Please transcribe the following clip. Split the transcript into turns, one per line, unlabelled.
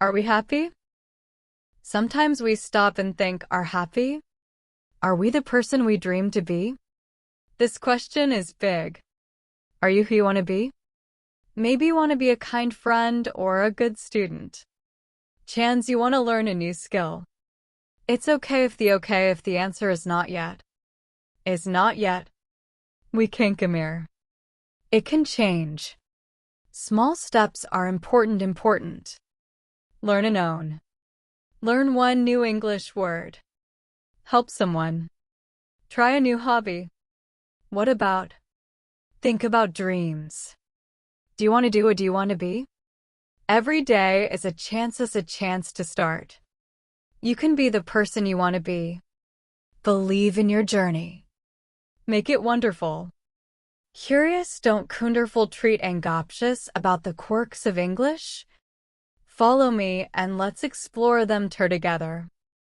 Are we happy? Sometimes we stop and think, are happy? Are we the person we dream to be? This question is big. Are you who you want to be? Maybe you want to be a kind friend or a good student. Chance you want to learn a new skill. It's okay if the answer is not yet. Is not yet. We kink a mirror. It can change. Small steps are important. Learn and own. Learn one new English word. Help someone. Try a new hobby. What about? Think about dreams. Do you want to do what you want to be? Every day is a chance to start. You can be the person you want to be. Believe in your journey. Make it wonderful. Curious, don't wonderful treat anxious about the quirks of English? Follow me and let's explore them together.